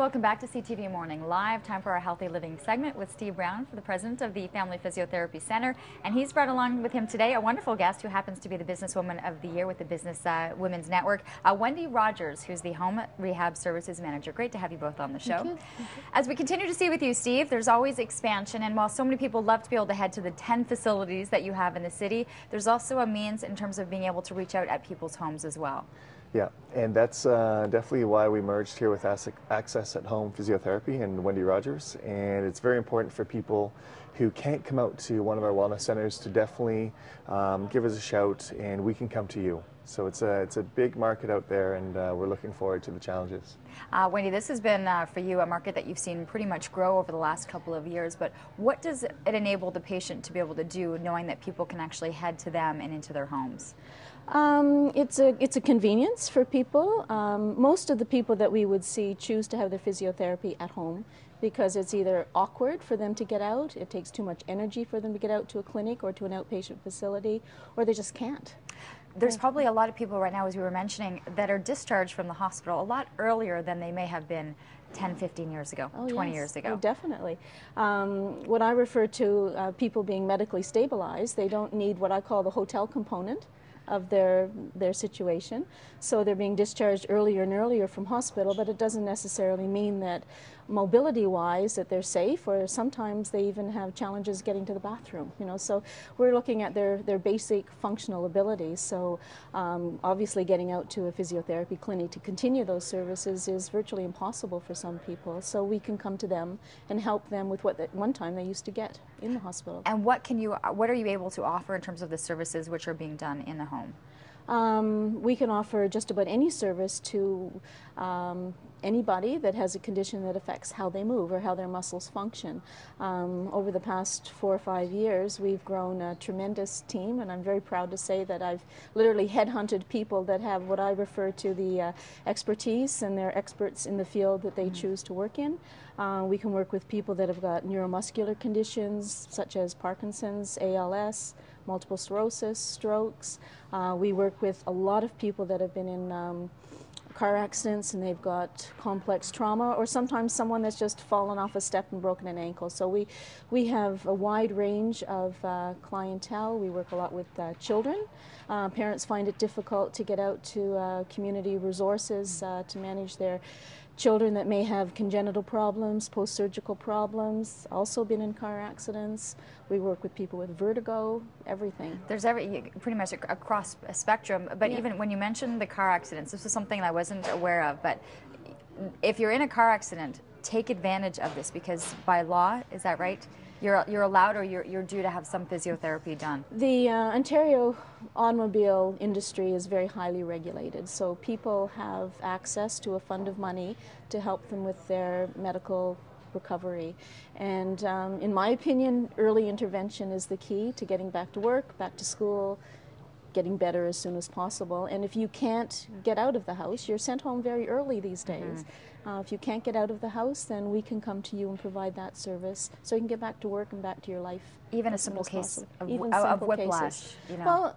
Welcome back to CTV Morning Live. Time for our Healthy Living segment with Steve Brown, the president of the Family Physiotherapy Center. And he's brought along with him today a wonderful guest who happens to be the Businesswoman of the Year with the Business Women's Network, Wendy Rogers, who's the Home Rehab Services Manager. Great to have you both on the show. Thank you. Thank you. As we continue to see with you, Steve, there's always expansion. And while so many people love to be able to head to the 10 facilities that you have in the city, there's also a means in terms of being able to reach out at people's homes as well. Yeah, and that's definitely why we merged here with Access at Home Physiotherapy and Wendy Rogers. And it's very important for people who can't come out to one of our wellness centers to definitely give us a shout, and we can come to you. So it's a big market out there, and we're looking forward to the challenges. Wendy, this has been for you a market that you've seen pretty much grow over the last couple of years, but what does it enable the patient to be able to do, knowing that people can actually head to them and into their homes? It's a convenience for people. Most of the people that we would see choose to have their physiotherapy at home because it's either awkward for them to get out, it takes too much energy for them to get out to a clinic or to an outpatient facility, or they just can't. There's probably a lot of people right now, as we were mentioning, that are discharged from the hospital a lot earlier than they may have been 10, 15 years ago, 20 years ago. Oh, definitely. What I refer to people being medically stabilized, they don't need what I call the hotel component of their situation. So they're being discharged earlier and earlier from hospital, but it doesn't necessarily mean that mobility-wise that they're safe, or sometimes they even have challenges getting to the bathroom, you know. So we're looking at their basic functional abilities. So obviously getting out to a physiotherapy clinic to continue those services is virtually impossible for some people. So we can come to them and help them with what at one time they used to get in the hospital. And what are you able to offer in terms of the services which are being done in the home? We can offer just about any service to anybody that has a condition that affects how they move or how their muscles function. Over the past 4 or 5 years, we've grown a tremendous team, and I'm very proud to say that I've literally headhunted people that have what I refer to the expertise, and they're experts in the field that they choose to work in. We can work with people that have got neuromuscular conditions such as Parkinson's, ALS, multiple sclerosis, strokes. We work with a lot of people that have been in car accidents and they've got complex trauma, or sometimes someone that's just fallen off a step and broken an ankle. So we have a wide range of clientele. We work a lot with children. Parents find it difficult to get out to community resources to manage their children that may have congenital problems, post-surgical problems, also been in car accidents. We work with people with vertigo, everything. There's pretty much across a spectrum, but yeah. Even when you mentioned the car accidents, this is something I wasn't aware of, but if you're in a car accident, take advantage of this, because by law, is that right? You're allowed, or you're due to have some physiotherapy done? The Ontario automobile industry is very highly regulated, so people have access to a fund of money to help them with their medical recovery. And in my opinion, early intervention is the key to getting back to work, back to school, getting better as soon as possible. And if you can't get out of the house, you're sent home very early these days. If you can't get out of the house, then we can come to you and provide that service so you can get back to work and back to your life. Even a simple case of whiplash, you know. Well,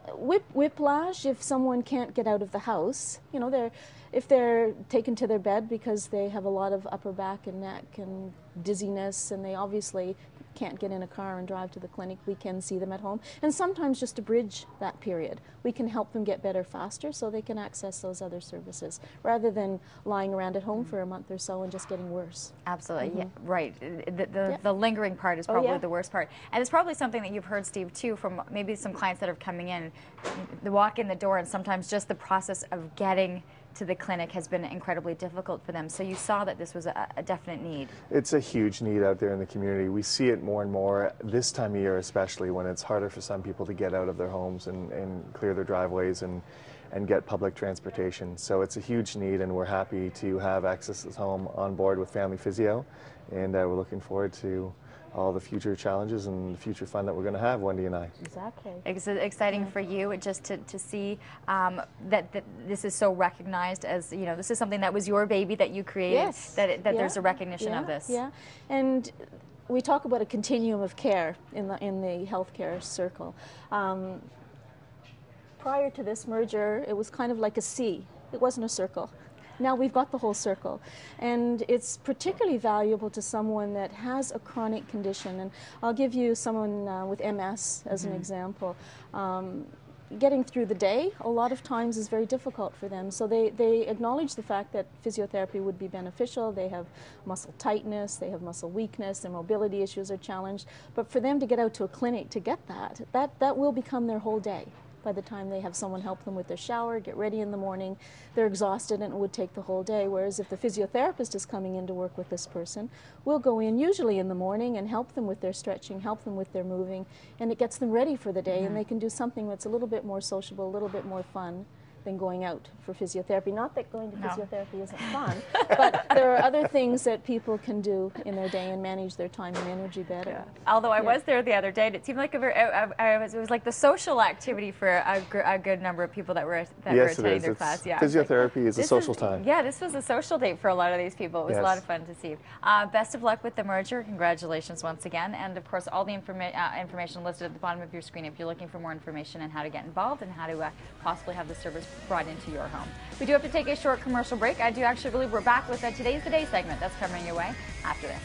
whiplash, if someone can't get out of the house, you know, if they're taken to their bed because they have a lot of upper back and neck and dizziness, and they obviously can't get in a car and drive to the clinic, we can see them at home. And sometimes just to bridge that period, we can help them get better faster so they can access those other services rather than lying around at home for a month or so and just getting worse. Absolutely, yeah, right. The lingering part is probably the worst part. And it's probably something that you've heard, Steve, too, from maybe some clients that are coming in. They walk in the door, and sometimes just the process of getting to the clinic has been incredibly difficult for them. So you saw that this was a definite need. It's a huge need out there in the community. We see it more and more this time of year, especially when it's harder for some people to get out of their homes and clear their driveways and get public transportation. So it's a huge need, and we're happy to have Access at Home on board with Family Physio, and we're looking forward to all the future challenges and the future fun that we're going to have, Wendy and I. Exactly. It's exciting for you just to see that this is so recognized as, you know, this is something that was your baby that you created, yes. that there's a recognition of this. Yeah, and we talk about a continuum of care in the healthcare circle. Prior to this merger, it was kind of like a C. It wasn't a circle. now we've got the whole circle. And it's particularly valuable to someone that has a chronic condition. And I'll give you someone with MS as an example. Getting through the day a lot of times is very difficult for them. So they acknowledge the fact that physiotherapy would be beneficial. They have muscle tightness, they have muscle weakness, their mobility issues are challenged. But for them to get out to a clinic to get that will become their whole day. By the time they have someone help them with their shower, get ready in the morning, they're exhausted and it would take the whole day. Whereas if the physiotherapist is coming in to work with this person, we'll go in usually in the morning and help them with their stretching, help them with their moving, and it gets them ready for the day, and they can do something that's a little bit more sociable, a little bit more fun than going out for physiotherapy. Not that going to physiotherapy isn't fun, but there are other things that people can do in their day and manage their time and energy better. Yeah. Although I was there the other day, and it seemed like it was like the social activity for a good number of people that were attending their class. Yeah, physiotherapy is a social time. Yeah, this was a social date for a lot of these people. It was a lot of fun to see. Best of luck with the merger. Congratulations once again, and of course all the information listed at the bottom of your screen if you're looking for more information on how to get involved and how to possibly have the service brought into your home. We do have to take a short commercial break. I do actually believe we're back with today's the Day segment. That's coming your way after this.